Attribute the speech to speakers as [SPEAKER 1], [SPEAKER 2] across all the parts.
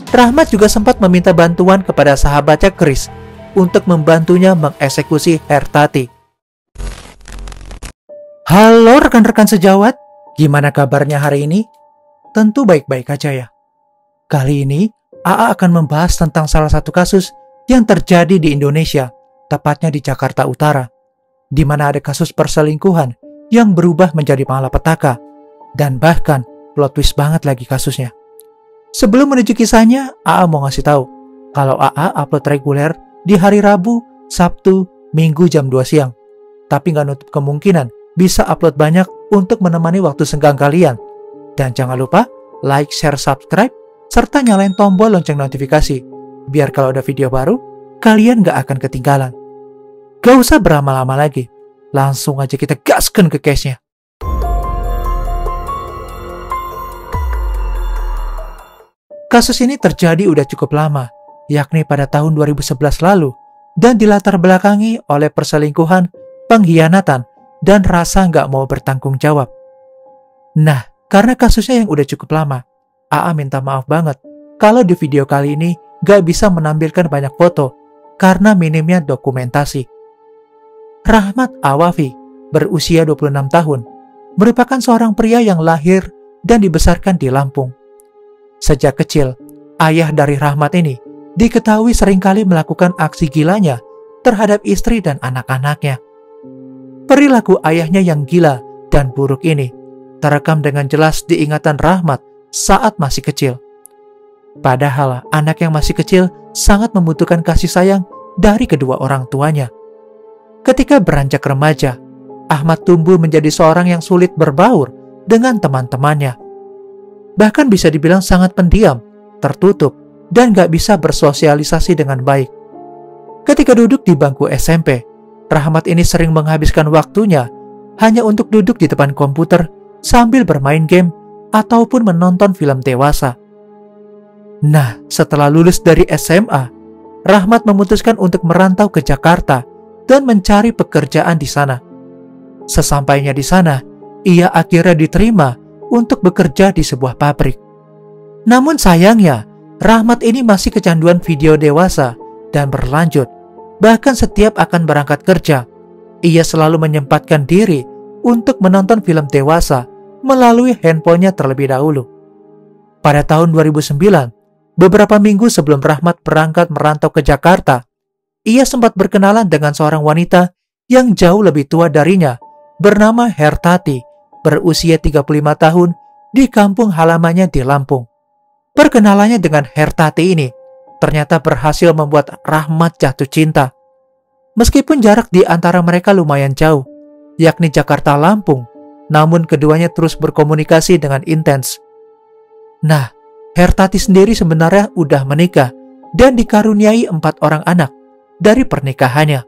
[SPEAKER 1] Rahmat juga sempat meminta bantuan kepada sahabatnya Chris untuk membantunya mengeksekusi Hertati. Halo rekan-rekan sejawat, gimana kabarnya hari ini? Tentu baik-baik aja ya. Kali ini, AA akan membahas tentang salah satu kasus yang terjadi di Indonesia, tepatnya di Jakarta Utara, di mana ada kasus perselingkuhan yang berubah menjadi malapetaka, dan bahkan plot twist banget lagi kasusnya. Sebelum menuju kisahnya, AA mau ngasih tahu kalau AA upload reguler di hari Rabu, Sabtu, Minggu jam 2 siang. Tapi nggak nutup kemungkinan bisa upload banyak untuk menemani waktu senggang kalian. Dan jangan lupa like, share, subscribe, serta nyalain tombol lonceng notifikasi, biar kalau ada video baru, kalian nggak akan ketinggalan. Gak usah berlama-lama lagi, langsung aja kita gaskan ke case-nya. Kasus ini terjadi udah cukup lama, yakni pada tahun 2011 lalu, dan dilatar belakangi oleh perselingkuhan, pengkhianatan, dan rasa nggak mau bertanggung jawab. Nah, karena kasusnya yang udah cukup lama, AA minta maaf banget kalau di video kali ini nggak bisa menampilkan banyak foto karena minimnya dokumentasi. Rahmat Awafi, berusia 26 tahun, merupakan seorang pria yang lahir dan dibesarkan di Lampung. Sejak kecil, ayah dari Rahmat ini diketahui seringkali melakukan aksi gilanya terhadap istri dan anak-anaknya. Perilaku ayahnya yang gila dan buruk ini terekam dengan jelas di ingatan Rahmat saat masih kecil. Padahal anak yang masih kecil sangat membutuhkan kasih sayang dari kedua orang tuanya. Ketika beranjak remaja, Ahmad tumbuh menjadi seorang yang sulit berbaur dengan teman-temannya. Bahkan bisa dibilang sangat pendiam, tertutup, dan gak bisa bersosialisasi dengan baik. Ketika duduk di bangku SMP, Rahmat ini sering menghabiskan waktunya hanya untuk duduk di depan komputer sambil bermain game ataupun menonton film dewasa. Nah, setelah lulus dari SMA, Rahmat memutuskan untuk merantau ke Jakarta dan mencari pekerjaan di sana. Sesampainya di sana, ia akhirnya diterima untuk bekerja di sebuah pabrik. Namun sayangnya, Rahmat ini masih kecanduan video dewasa dan berlanjut. Bahkan setiap akan berangkat kerja, ia selalu menyempatkan diri untuk menonton film dewasa melalui handphonenya terlebih dahulu. Pada tahun 2009, beberapa minggu sebelum Rahmat berangkat merantau ke Jakarta, ia sempat berkenalan dengan seorang wanita yang jauh lebih tua darinya, bernama Hertati, berusia 35 tahun di kampung halamannya di Lampung. Perkenalannya dengan Hertati ini ternyata berhasil membuat Rahmat jatuh cinta. Meskipun jarak di antara mereka lumayan jauh, yakni Jakarta-Lampung, namun keduanya terus berkomunikasi dengan intens. Nah, Hertati sendiri sebenarnya udah menikah dan dikaruniai 4 orang anak dari pernikahannya.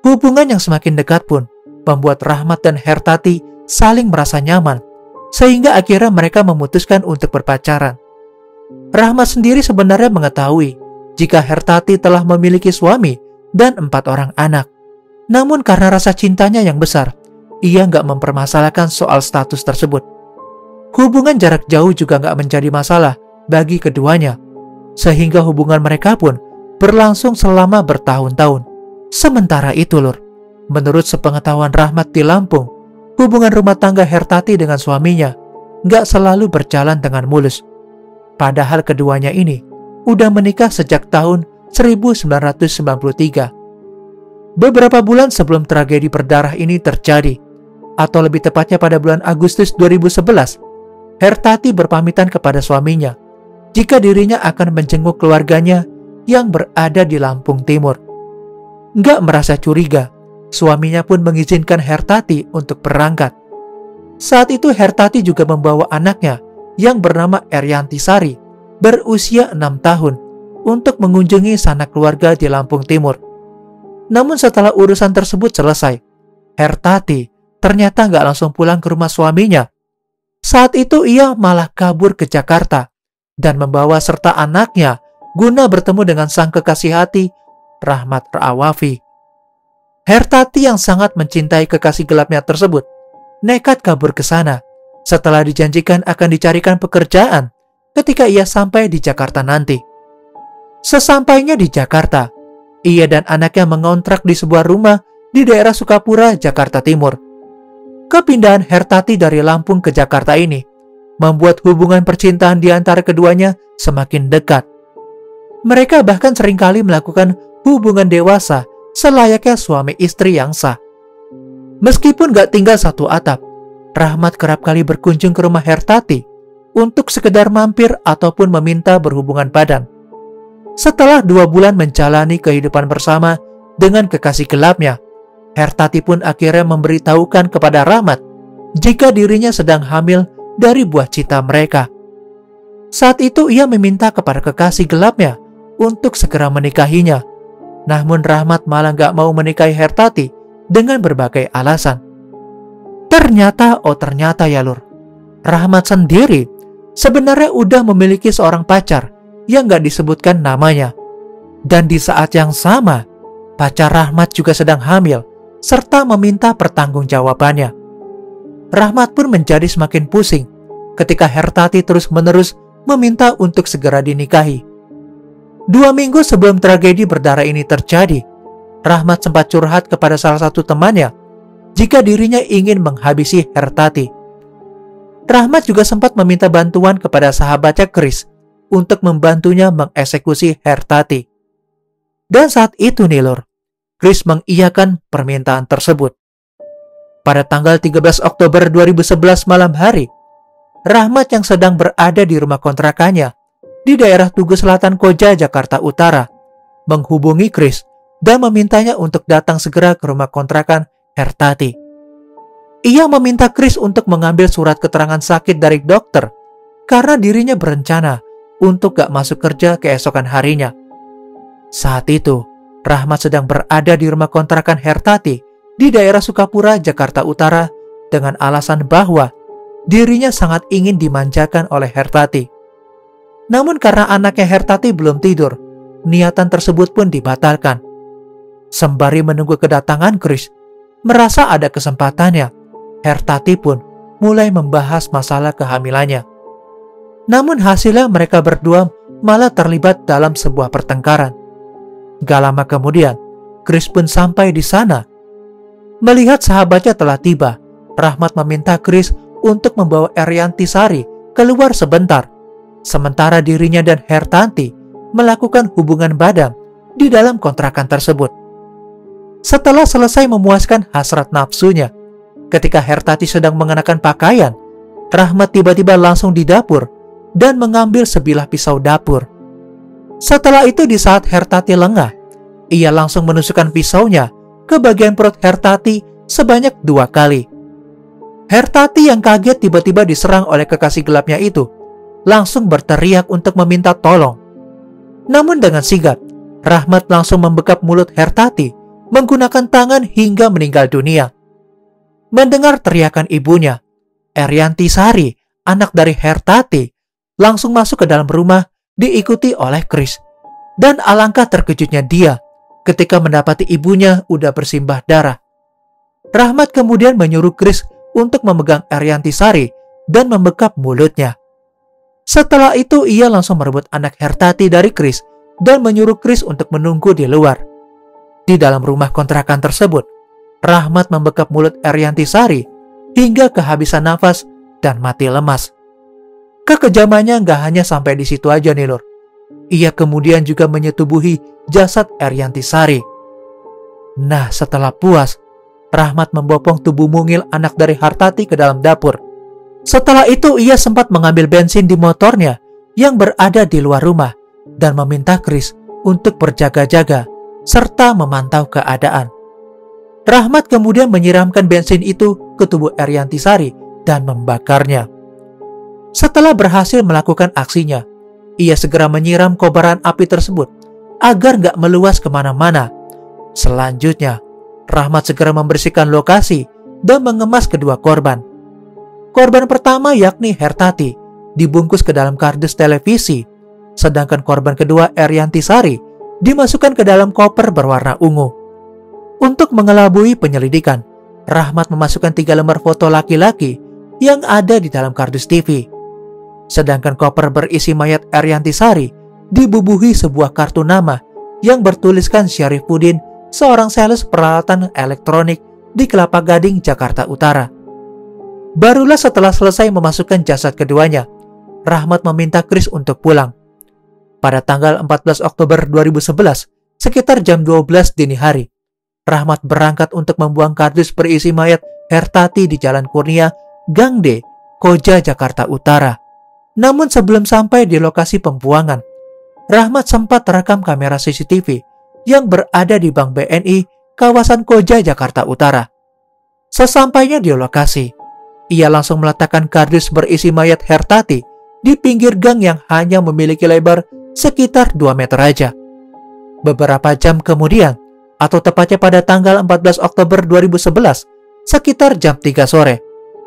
[SPEAKER 1] Hubungan yang semakin dekat pun membuat Rahmat dan Hertati saling merasa nyaman, sehingga akhirnya mereka memutuskan untuk berpacaran. Rahmat sendiri sebenarnya mengetahui jika Hertati telah memiliki suami dan 4 orang anak. Namun karena rasa cintanya yang besar, ia nggak mempermasalahkan soal status tersebut. Hubungan jarak jauh juga nggak menjadi masalah bagi keduanya, sehingga hubungan mereka pun berlangsung selama bertahun-tahun. Sementara itu lur, menurut sepengetahuan Rahmat di Lampung, hubungan rumah tangga Hertati dengan suaminya nggak selalu berjalan dengan mulus. Padahal keduanya ini udah menikah sejak tahun 1993. Beberapa bulan sebelum tragedi berdarah ini terjadi, atau lebih tepatnya pada bulan Agustus 2011, Hertati berpamitan kepada suaminya jika dirinya akan menjenguk keluarganya yang berada di Lampung Timur. Nggak merasa curiga, suaminya pun mengizinkan Hertati untuk berangkat. Saat itu Hertati juga membawa anaknya yang bernama Erianti Sari, berusia 6 tahun, untuk mengunjungi sanak keluarga di Lampung Timur. Namun setelah urusan tersebut selesai, Hertati ternyata nggak langsung pulang ke rumah suaminya. Saat itu ia malah kabur ke Jakarta dan membawa serta anaknya guna bertemu dengan sang kekasih hati, Rahmat Awafi. Hertati yang sangat mencintai kekasih gelapnya tersebut nekat kabur ke sana setelah dijanjikan akan dicarikan pekerjaan ketika ia sampai di Jakarta nanti. Sesampainya di Jakarta, ia dan anaknya mengontrak di sebuah rumah di daerah Sukapura, Jakarta Timur. Kepindahan Hertati dari Lampung ke Jakarta ini membuat hubungan percintaan di antara keduanya semakin dekat. Mereka bahkan seringkali melakukan hubungan dewasa selayaknya suami istri yang sah. Meskipun gak tinggal satu atap, Rahmat kerap kali berkunjung ke rumah Hertati untuk sekedar mampir ataupun meminta berhubungan badan. Setelah 2 bulan menjalani kehidupan bersama dengan kekasih gelapnya, Hertati pun akhirnya memberitahukan kepada Rahmat jika dirinya sedang hamil dari buah cinta mereka. Saat itu ia meminta kepada kekasih gelapnya untuk segera menikahinya. Namun Rahmat malah gak mau menikahi Hertati dengan berbagai alasan. Ternyata ya lur, Rahmat sendiri sebenarnya udah memiliki seorang pacar yang gak disebutkan namanya. Dan di saat yang sama, pacar Rahmat juga sedang hamil serta meminta pertanggungjawabannya. Rahmat pun menjadi semakin pusing ketika Hertati terus-menerus meminta untuk segera dinikahi. 2 minggu sebelum tragedi berdarah ini terjadi, Rahmat sempat curhat kepada salah satu temannya jika dirinya ingin menghabisi Hertati. Rahmat juga sempat meminta bantuan kepada sahabatnya Chris untuk membantunya mengeksekusi Hertati. Dan saat itu nih lur, Chris mengiyakan permintaan tersebut. Pada tanggal 13 Oktober 2011 malam hari, Rahmat yang sedang berada di rumah kontrakannya di daerah Tugu Selatan Koja, Jakarta Utara, menghubungi Chris dan memintanya untuk datang segera ke rumah kontrakan Hertati. Ia meminta Chris untuk mengambil surat keterangan sakit dari dokter karena dirinya berencana untuk gak masuk kerja keesokan harinya. Saat itu, Rahmat sedang berada di rumah kontrakan Hertati di daerah Sukapura, Jakarta Utara dengan alasan bahwa dirinya sangat ingin dimanjakan oleh Hertati. Namun karena anaknya Hertati belum tidur, niatan tersebut pun dibatalkan. Sembari menunggu kedatangan Chris, merasa ada kesempatannya, Hertati pun mulai membahas masalah kehamilannya. Namun hasilnya mereka berdua malah terlibat dalam sebuah pertengkaran. Gak lama kemudian, Chris pun sampai di sana. Melihat sahabatnya telah tiba, Rahmat meminta Chris untuk membawa Erianti Sari keluar sebentar, sementara dirinya dan Hertati melakukan hubungan badan di dalam kontrakan tersebut. Setelah selesai memuaskan hasrat nafsunya, ketika Hertati sedang mengenakan pakaian, Rahmat tiba-tiba langsung di dapur dan mengambil sebilah pisau dapur. Setelah itu di saat Hertati lengah, ia langsung menusukkan pisaunya ke bagian perut Hertati sebanyak 2 kali. Hertati yang kaget tiba-tiba diserang oleh kekasih gelapnya itu, langsung berteriak untuk meminta tolong. Namun dengan sigap, Rahmat langsung membekap mulut Hertati menggunakan tangan hingga meninggal dunia. Mendengar teriakan ibunya, Erianti Sari, anak dari Hertati, langsung masuk ke dalam rumah diikuti oleh Chris. Dan alangkah terkejutnya dia ketika mendapati ibunya udah bersimbah darah. Rahmat kemudian menyuruh Chris untuk memegang Erianti Sari dan membekap mulutnya. Setelah itu ia langsung merebut anak Hertati dari Chris dan menyuruh Chris untuk menunggu di luar. Di dalam rumah kontrakan tersebut, Rahmat membekap mulut Erianti Sari hingga kehabisan nafas dan mati lemas. Kekejamannya gak hanya sampai di situ aja nih lur. Ia kemudian juga menyetubuhi jasad Erianti Sari. Nah, setelah puas, Rahmat membopong tubuh mungil anak dari Hertati ke dalam dapur. Setelah itu ia sempat mengambil bensin di motornya yang berada di luar rumah dan meminta Chris untuk berjaga-jaga serta memantau keadaan. Rahmat kemudian menyiramkan bensin itu ke tubuh Erianti Sari dan membakarnya. Setelah berhasil melakukan aksinya, ia segera menyiram kobaran api tersebut agar gak meluas kemana-mana. Selanjutnya, Rahmat segera membersihkan lokasi dan mengemas kedua korban. Korban pertama yakni Hertati dibungkus ke dalam kardus televisi, sedangkan korban kedua Erianti Sari dimasukkan ke dalam koper berwarna ungu. Untuk mengelabui penyelidikan, Rahmat memasukkan 3 lembar foto laki-laki yang ada di dalam kardus TV. Sedangkan koper berisi mayat Erianti dibubuhi sebuah kartu nama yang bertuliskan Syarifuddin, seorang sales peralatan elektronik di Kelapa Gading, Jakarta Utara. Barulah setelah selesai memasukkan jasad keduanya, Rahmat meminta Kris untuk pulang. Pada tanggal 14 Oktober 2011, sekitar jam 12 dini hari, Rahmat berangkat untuk membuang kardus berisi mayat Hertati di Jalan Kurnia, Gang D, Koja, Jakarta Utara. Namun sebelum sampai di lokasi pembuangan, Rahmat sempat terekam kamera CCTV yang berada di Bank BNI, kawasan Koja, Jakarta Utara. Sesampainya di lokasi, ia langsung meletakkan kardus berisi mayat Hertati di pinggir gang yang hanya memiliki lebar sekitar 2 meter aja. Beberapa jam kemudian, atau tepatnya pada tanggal 14 Oktober 2011, sekitar jam 3 sore,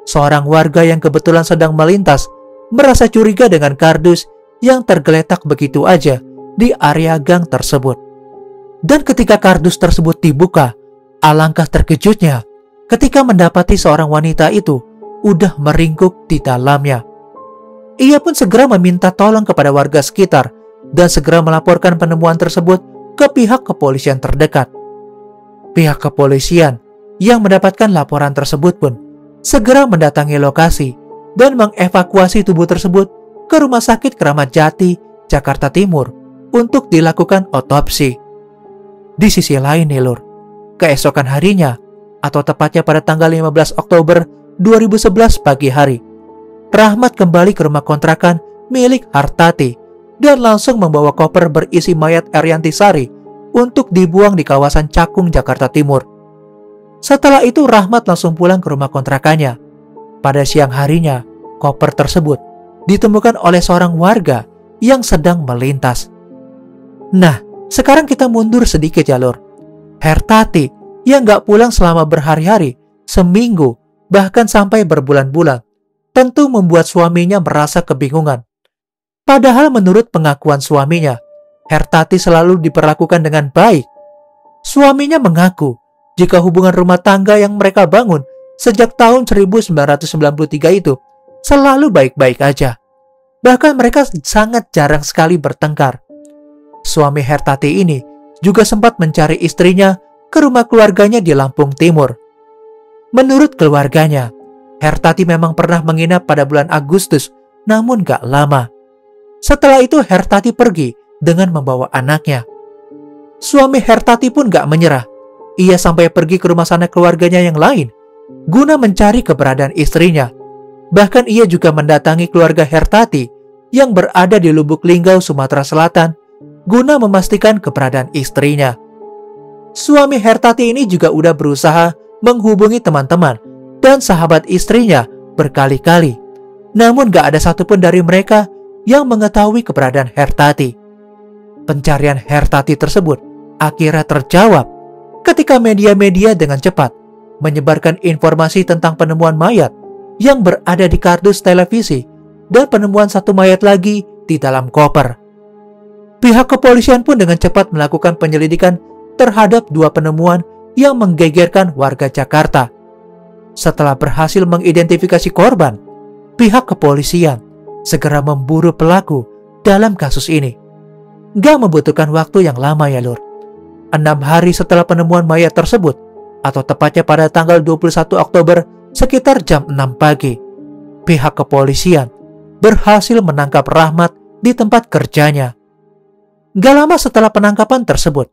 [SPEAKER 1] seorang warga yang kebetulan sedang melintas merasa curiga dengan kardus yang tergeletak begitu aja di area gang tersebut. Dan ketika kardus tersebut dibuka, alangkah terkejutnya ketika mendapati seorang wanita itu udah meringkuk di dalamnya. Ia pun segera meminta tolong kepada warga sekitar dan segera melaporkan penemuan tersebut ke pihak kepolisian terdekat. Pihak kepolisian yang mendapatkan laporan tersebut pun segera mendatangi lokasi dan mengevakuasi tubuh tersebut ke Rumah Sakit Kramat Jati, Jakarta Timur untuk dilakukan otopsi. Di sisi lain nih Lur, keesokan harinya, atau tepatnya pada tanggal 15 Oktober 2011 pagi hari, Rahmat kembali ke rumah kontrakan milik Hertati dan langsung membawa koper berisi mayat Erianti untuk dibuang di kawasan Cakung, Jakarta Timur. Setelah itu Rahmat langsung pulang ke rumah kontrakannya. Pada siang harinya, koper tersebut ditemukan oleh seorang warga yang sedang melintas. Nah, sekarang kita mundur sedikit ya Lur. Hertati yang gak pulang selama berhari-hari, seminggu, bahkan sampai berbulan-bulan, tentu membuat suaminya merasa kebingungan. Padahal menurut pengakuan suaminya, Hertati selalu diperlakukan dengan baik. Suaminya mengaku jika hubungan rumah tangga yang mereka bangun sejak tahun 1993 itu selalu baik-baik aja. Bahkan mereka sangat jarang sekali bertengkar. Suami Hertati ini juga sempat mencari istrinya ke rumah keluarganya di Lampung Timur. Menurut keluarganya, Hertati memang pernah menginap pada bulan Agustus, namun gak lama. Setelah itu Hertati pergi dengan membawa anaknya. Suami Hertati pun gak menyerah. Ia sampai pergi ke rumah sanak keluarganya yang lain guna mencari keberadaan istrinya. Bahkan ia juga mendatangi keluarga Hertati yang berada di Lubuk Linggau, Sumatera Selatan guna memastikan keberadaan istrinya. Suami Hertati ini juga udah berusaha menghubungi teman-teman dan sahabat istrinya berkali-kali. Namun gak ada satupun dari mereka yang mengetahui keberadaan Hertati. Pencarian Hertati tersebut akhirnya terjawab ketika media-media dengan cepat menyebarkan informasi tentang penemuan mayat yang berada di kardus televisi dan penemuan satu mayat lagi di dalam koper. Pihak kepolisian pun dengan cepat melakukan penyelidikan terhadap dua penemuan yang menggegerkan warga Jakarta. Setelah berhasil mengidentifikasi korban, pihak kepolisian segera memburu pelaku dalam kasus ini. Gak membutuhkan waktu yang lama ya Lur. 6 hari setelah penemuan mayat tersebut, atau tepatnya pada tanggal 21 Oktober sekitar jam 6 pagi, pihak kepolisian berhasil menangkap Rahmat di tempat kerjanya. Gak lama setelah penangkapan tersebut,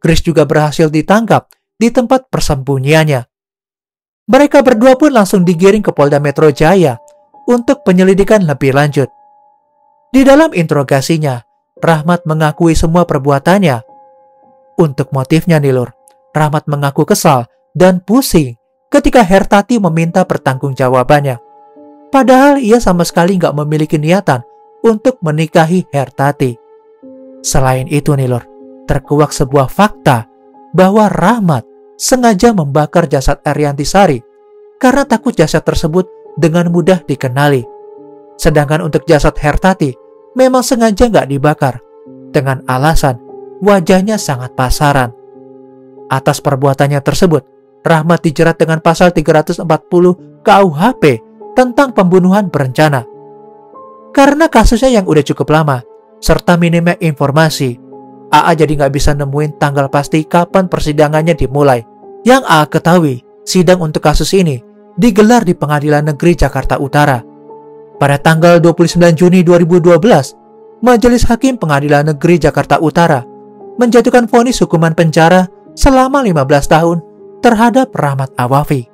[SPEAKER 1] Kris juga berhasil ditangkap di tempat persembunyiannya. Mereka berdua pun langsung digiring ke Polda Metro Jaya untuk penyelidikan lebih lanjut. Di dalam interogasinya, Rahmat mengakui semua perbuatannya. Untuk motifnya nih Lur, Rahmat mengaku kesal dan pusing ketika Hertati meminta pertanggungjawabannya. Padahal ia sama sekali nggak memiliki niatan untuk menikahi Hertati. Selain itu nih Lur, terkuak sebuah fakta bahwa Rahmat sengaja membakar jasad Erianti karena takut jasad tersebut dengan mudah dikenali. Sedangkan untuk jasad Hertati memang sengaja nggak dibakar dengan alasan wajahnya sangat pasaran. Atas perbuatannya tersebut, Rahmat dijerat dengan pasal 340 KUHP tentang pembunuhan berencana. Karena kasusnya yang udah cukup lama, serta minimnya informasi, AA jadi nggak bisa nemuin tanggal pasti kapan persidangannya dimulai. Yang AA ketahui, sidang untuk kasus ini digelar di Pengadilan Negeri Jakarta Utara. Pada tanggal 29 Juni 2012, Majelis Hakim Pengadilan Negeri Jakarta Utara menjatuhkan vonis hukuman penjara selama 15 tahun terhadap Rahmat Awafi.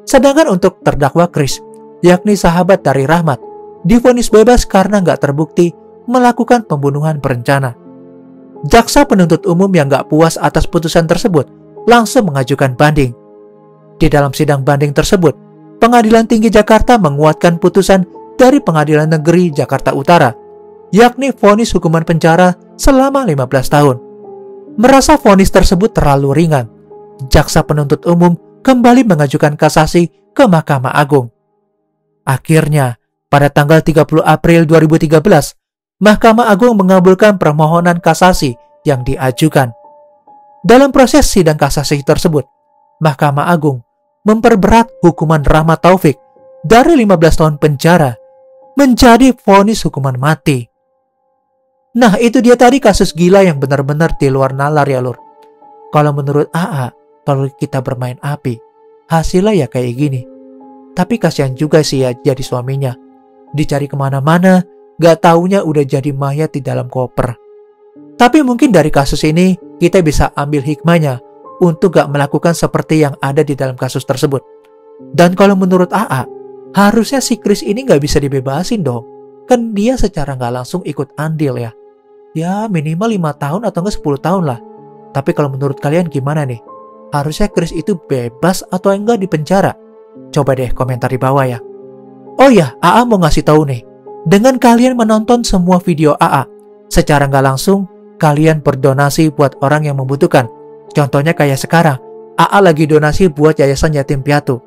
[SPEAKER 1] Sedangkan untuk terdakwa Kris, yakni sahabat dari Rahmat, divonis bebas karena nggak terbukti melakukan pembunuhan berencana. Jaksa penuntut umum yang nggak puas atas putusan tersebut langsung mengajukan banding. Di dalam sidang banding tersebut, Pengadilan Tinggi Jakarta menguatkan putusan dari Pengadilan Negeri Jakarta Utara, yakni vonis hukuman penjara selama 15 tahun. Merasa vonis tersebut terlalu ringan, jaksa penuntut umum kembali mengajukan kasasi ke Mahkamah Agung. Akhirnya, pada tanggal 30 April 2013, Mahkamah Agung mengabulkan permohonan kasasi yang diajukan. Dalam proses sidang kasasi tersebut, Mahkamah Agung memperberat hukuman Rahmat Taufik dari 15 tahun penjara menjadi vonis hukuman mati. Nah, itu dia tadi kasus gila yang benar-benar di luar nalar ya lur. Kalau menurut AA, kalau kita bermain api, hasilnya ya kayak gini. Tapi kasihan juga sih ya jadi suaminya. Dicari kemana-mana, gak taunya udah jadi mayat di dalam koper. Tapi mungkin dari kasus ini, kita bisa ambil hikmahnya untuk gak melakukan seperti yang ada di dalam kasus tersebut. Dan kalau menurut AA, harusnya si Kris ini gak bisa dibebasin dong. Kan dia secara gak langsung ikut andil ya. Ya minimal 5 tahun atau enggak 10 tahun lah. Tapi kalau menurut kalian gimana nih? Harusnya Kris itu bebas atau enggak di penjara? Coba deh komentar di bawah ya. Oh ya, AA mau ngasih tahu nih. Dengan kalian menonton semua video AA, secara nggak langsung kalian berdonasi buat orang yang membutuhkan. Contohnya kayak sekarang, AA lagi donasi buat Yayasan Yatim Piatu.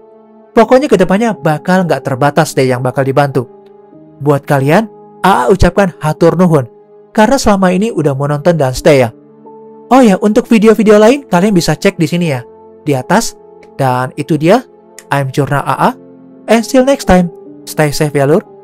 [SPEAKER 1] Pokoknya kedepannya bakal nggak terbatas deh yang bakal dibantu. Buat kalian, AA ucapkan hatur nuhun karena selama ini udah mau nonton dan stay ya. Oh ya, untuk video-video lain kalian bisa cek di sini ya, di atas. Dan itu dia, I'm Jurnal AA, and still next time, stay safe ya lur.